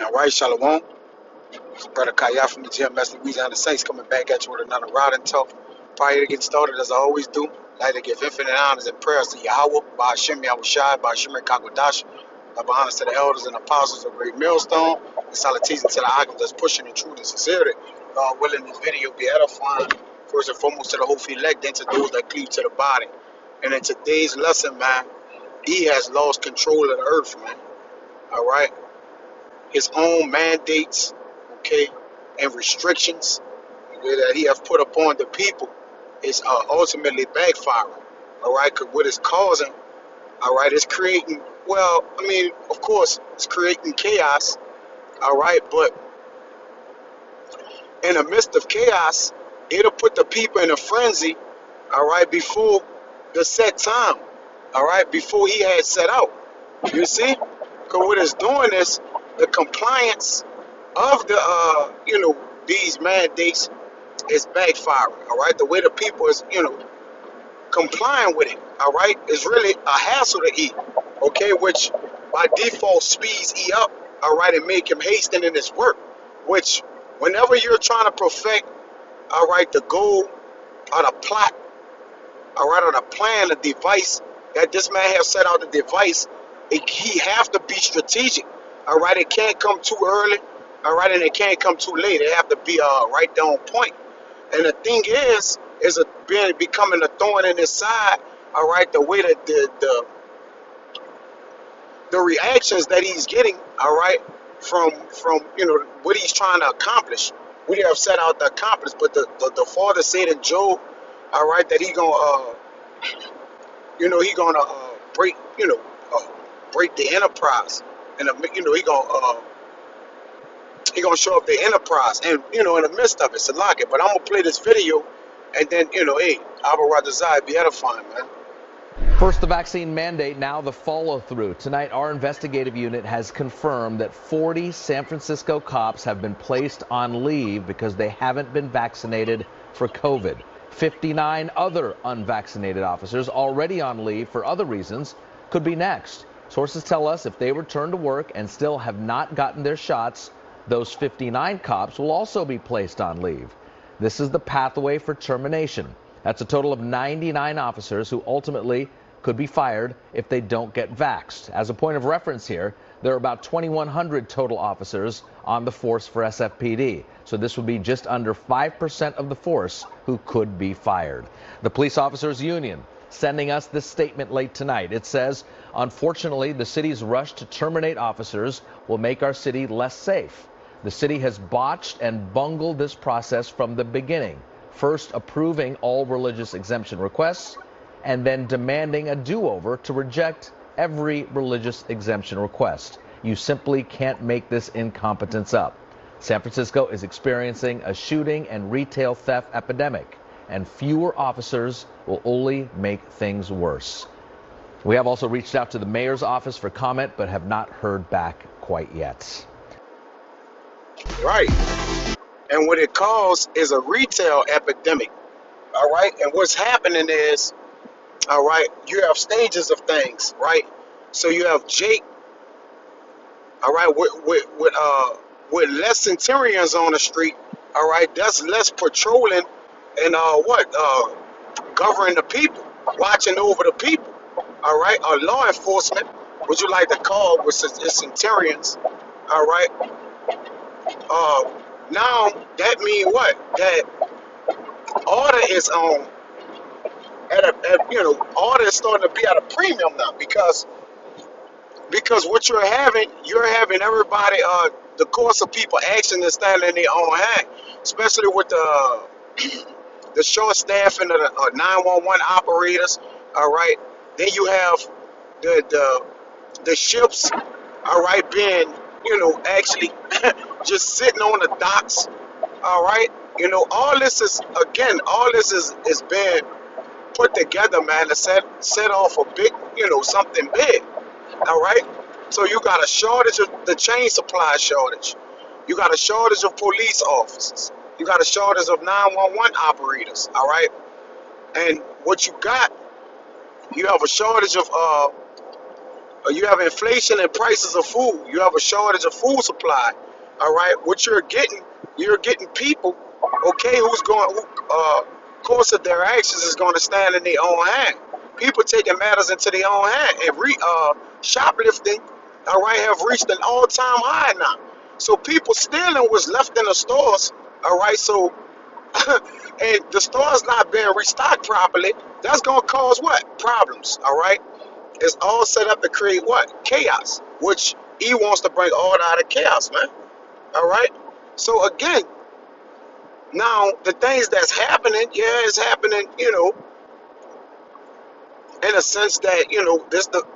All right, Shalom. Brother Kaya from the GMS Louisiana Saints coming back at you with another rod and talk. Prior to getting started, as I always do, I'd like to give infinite honors and prayers to Yahweh, by Hashem Yahushai, by Hashem Kakwadash, by honors to the elders and apostles of Great Millstone, and salutations to the icons that's pushing the truth and sincerity. God willing, this video be edifying, first and foremost to the whole elect, then to those that cleave to the body. And in today's lesson, man, he has lost control of the earth, man. All right? His own mandates, okay, and restrictions that he has put upon the people is ultimately backfiring. All right, because what it's causing, all right, it's creating. Well, I mean, of course, it's creating chaos. All right, but in the midst of chaos, it'll put the people in a frenzy. All right, before the set time. All right, before he had set out. You see, because what it's doing is the compliance of the these mandates is backfiring. All right, the way the people is complying with it, all right, is really a hassle to E, okay, which by default speeds E up, all right, and make him hasten in his work, which whenever you're trying to perfect, all right, the goal or the plot, all right, or the plan, the device that this man has set out, the device, he have to be strategic, all right, it can't come too early, all right, and it can't come too late, it have to be right there on point. And the thing is becoming a thorn in his side, all right, the way that the reactions that he's getting, all right, from what he's trying to accomplish, what he have set out to accomplish. But the father said in Job, all right, that he gonna break break the enterprise, and he gonna show up the enterprise, and in the midst of it, so lock it. But I'm gonna play this video, and then hey, I would rather be edifying, man. First the vaccine mandate, now the follow-through. Tonight, our investigative unit has confirmed that 40 San Francisco cops have been placed on leave because they haven't been vaccinated for COVID. 59 other unvaccinated officers already on leave for other reasons could be next. Sources tell us if they return to work and still have not gotten their shots, those 59 cops will also be placed on leave. This is the pathway for termination. That's a total of 99 officers who ultimately could be fired if they don't get vaxxed. As a point of reference here, there are about 2,100 total officers on the force for SFPD. So this would be just under 5% of the force who could be fired. The Police Officers Union sending us this statement late tonight. It says, unfortunately, the city's rush to terminate officers will make our city less safe. The city has botched and bungled this process from the beginning, first approving all religious exemption requests and then demanding a do-over to reject every religious exemption request. You simply can't make this incompetence up. San Francisco is experiencing a shooting and retail theft epidemic, and fewer officers will only make things worse. We have also reached out to the mayor's office for comment, but have not heard back quite yet. Right. And what it caused is a retail epidemic. All right. And what's happening is, all right, you have stages of things, right? So you have Jake, all right, with less Centurions on the street, all right, that's less patrolling and governing the people, watching over the people, all right, or law enforcement, what you like to call, which is Centurions, all right. Now that means what? That order is on order is starting to be at a premium now because what you're having everybody the course of people acting and standing in their own hand, especially with the short staffing of the 911 operators. All right, then you have the ships, all right, being actually just sitting on the docks, all right, all this is being put together, man, to set off a big, something big, all right. So you got a shortage of the chain supply shortage, you got a shortage of police officers, you got a shortage of 911 operators, all right, and what you have a shortage of You have inflation in prices of food. You have a shortage of food supply. All right, what you're getting people, okay, who course of their actions is going to stand in their own hand. People taking matters into their own hand and shoplifting, all right, have reached an all-time high now. So people stealing was left in the stores, all right. So and the stores not being restocked properly, that's gonna cause what? Problems, all right? It's all set up to create what? Chaos, which he wants to bring order out of chaos, man. All right? So again, now the things that's happening, yeah, it's happening, in a sense that,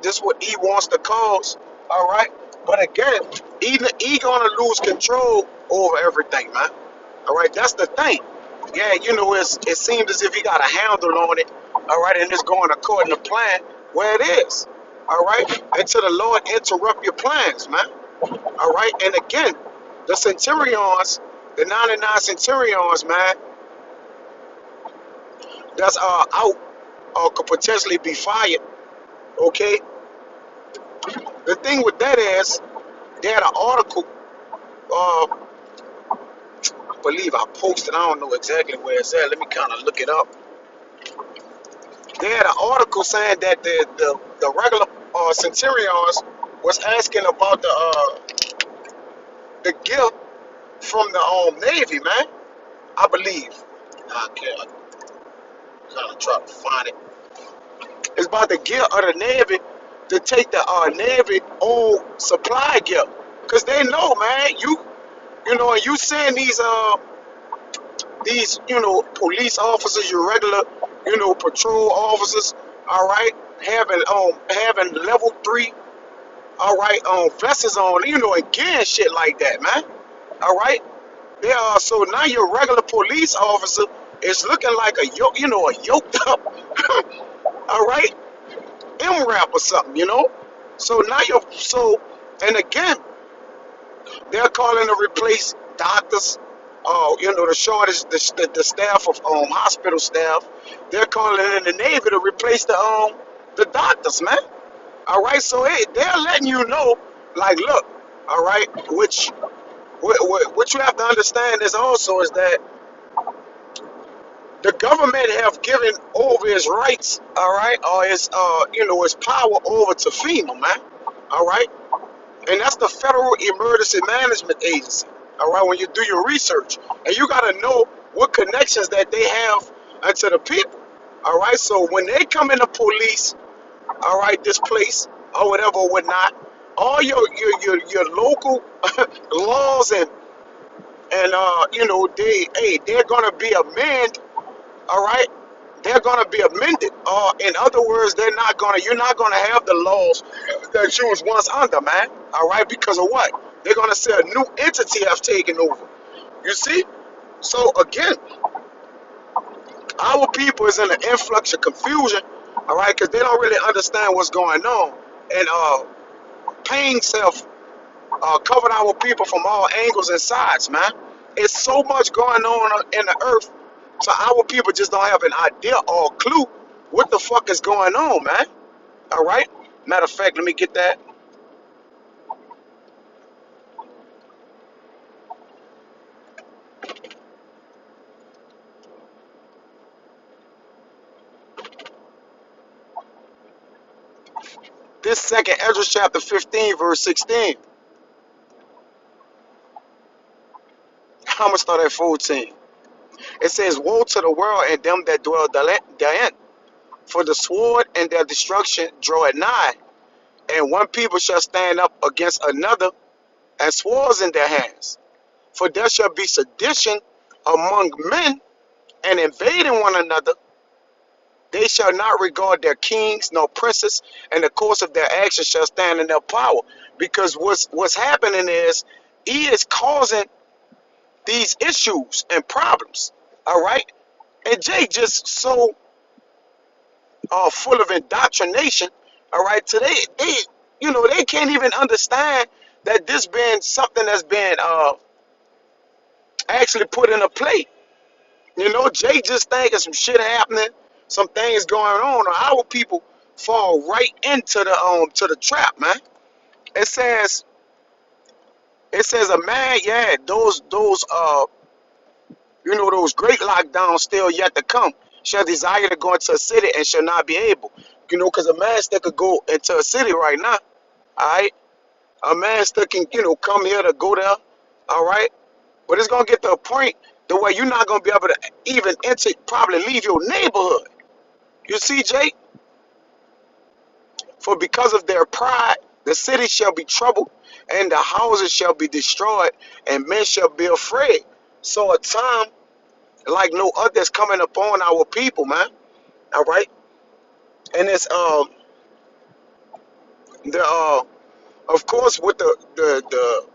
this what he wants to cause, all right? But again, he gonna lose control over everything, man. All right, that's the thing. Yeah, it seems as if he got a handle on it. All right, and it's going according to plan where it is. All right, until the Lord interrupt your plans, man. All right, and again, the Centurions, the 99 Centurions, man, that's out or could potentially be fired. Okay, the thing with that is they had an article. I believe I posted. I don't know exactly where it's at. Let me kind of look it up. They had an article saying that the regular Centurions was asking about the gift from the Navy, man. I believe. I can't kind of try to find it. It's about the gift of the Navy to take the Navy old supply gift, cause they know, man. And you send these police officers, your regular patrol officers, all right, having level 3, all right, vessels on, and gear shit like that, man. All right, they are, so now your regular police officer is looking like a yoked up all right, MRAP or something, so now and again, they're calling to replace doctors, the shortage, the staff of hospital staff. They're calling in the Navy to replace the doctors, man. All right, so they're letting you know, like, look, all right, what you have to understand is also is that the government have given over his rights, all right, or his power over to FEMA, man. All right, and that's the Federal Emergency Management Agency. All right, when you do your research, and you got to know what connections that they have to the people. All right, so when they come in the police, all right, this place or whatever or whatnot, all your local laws and they're gonna be amended. All right, they're gonna be amended. In other words, you're not gonna have the laws that you was once under, man. All right, because of what? They're gonna say a new entity have taken over. You see? So again, our people is in an influx of confusion. All right, because they don't really understand what's going on, and pain self covered our people from all angles and sides, man. It's so much going on in the earth, so our people just don't have an idea or clue what the fuck is going on, man. All right. Matter of fact, let me get that. This second Ezra chapter 15, verse 16. I'm gonna start at 14. It says, "Woe to the world and them that dwell therein, for the sword and their destruction draw it nigh, and one people shall stand up against another, and swords in their hands. For there shall be sedition among men, and invading one another. They shall not regard their kings nor princes, and the course of their actions shall stand in their power." Because what's happening is he is causing these issues and problems. All right, and Jay just so full of indoctrination. All right, today they can't even understand that this been something that's been actually put in a play. Jay just thinking some shit happening, some things going on. Our people fall right into the to the trap, man. It says a man, yeah, those great lockdowns still yet to come. Shall desire to go into a city and shall not be able. Because a man still could go into a city right now. All right, a man still can come here to go there. All right, but it's gonna get to a point the way you're not gonna be able to even enter, probably leave your neighborhood. You see, Jake? For because of their pride, the city shall be troubled, and the houses shall be destroyed, and men shall be afraid. So a time like no other is coming upon our people, man. All right, and it's the of course with the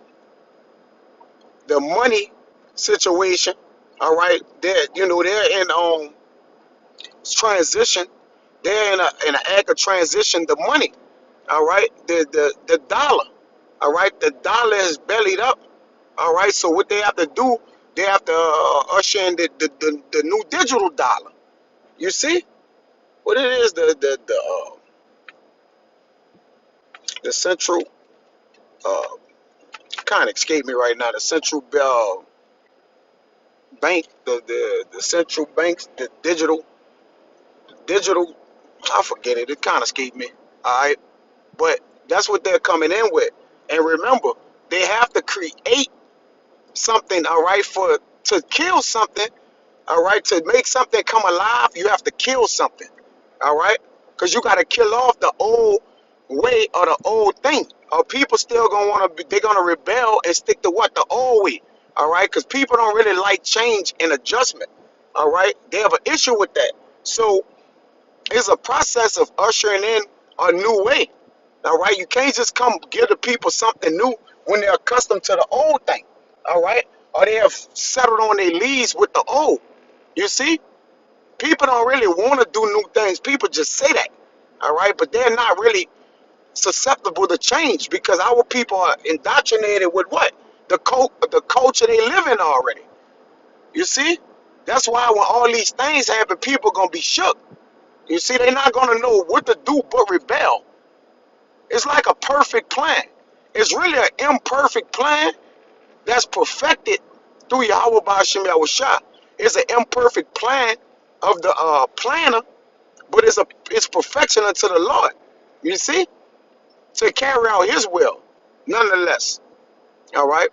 money situation. All right, they're in transition. They're in an act of transition. The money. All right, the dollar. All right, the dollar is bellied up. All right, so what they have to do, they have to usher in the new digital dollar. You see what it is? The central kind of escaped me right now. The central bank, the central banks, the digital. I forget it. It kind of escaped me. All right, but that's what they're coming in with. And remember, they have to create something. All right, to kill something. All right, to make something come alive, you have to kill something. All right, because you got to kill off the old way or the old thing. Or people still gonna want to, they're gonna rebel and stick to what the old way. All right, because people don't really like change and adjustment. All right, they have an issue with that. So it's a process of ushering in a new way. All right, you can't just come give the people something new when they're accustomed to the old thing. All right, or they have settled on their leads with the old. You see, people don't really want to do new things. People just say that. All right, but they're not really susceptible to change because our people are indoctrinated with what? The culture they live in already. You see? That's why when all these things happen, people gonna be shook. You see, they're not gonna know what to do but rebel. It's like a perfect plan. It's really an imperfect plan that's perfected through Yahweh Ba'ashem Yahushua. It's an imperfect plan of the planner, but it's perfection unto the Lord. You see? To carry out his will, nonetheless. All right.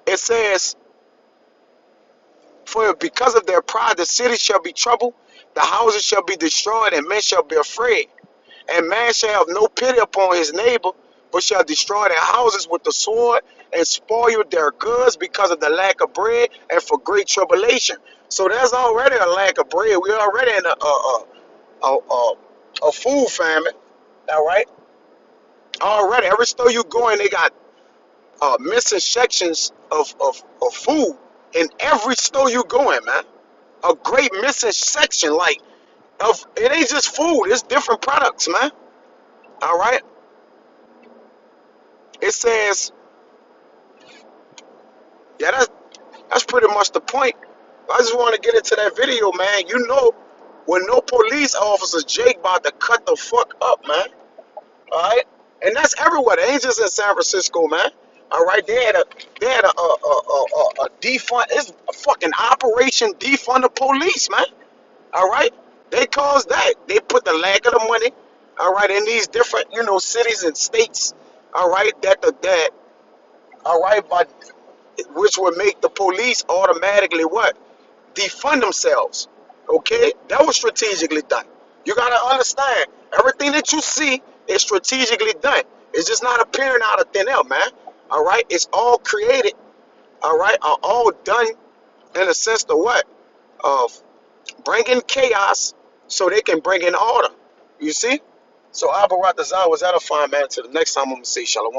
It says, for because of their pride, the city shall be troubled, the houses shall be destroyed, and men shall be afraid. And man shall have no pity upon his neighbor, but shall destroy their houses with the sword and spoil their goods because of the lack of bread and for great tribulation. So there's already a lack of bread. We're already in a food famine. All right. Already, every store you go in, they got missing sections of food in every store you go in, man. A great missing section, like of it ain't just food; it's different products, man. All right. It says, yeah, that's pretty much the point. I just want to get into that video, man. When no police officer, Jake about to cut the fuck up, man. All right, and that's everywhere. It ain't just in San Francisco, man. All right, they had a defund. It's a fucking operation defund the police, man. All right, they caused that. They put the lack of the money. All right, in these different cities and states. All right, that all right, but which would make the police automatically what? Defund themselves. Okay, that was strategically done. You gotta understand, everything that you see is strategically done. It's just not appearing out of thin air, man. All right, it's all created. All right, are all done in a sense to what? Of bringing chaos so they can bring in order. You see? So Abba Ratazar was edifying, man. Till the next time I'm gonna say shalom.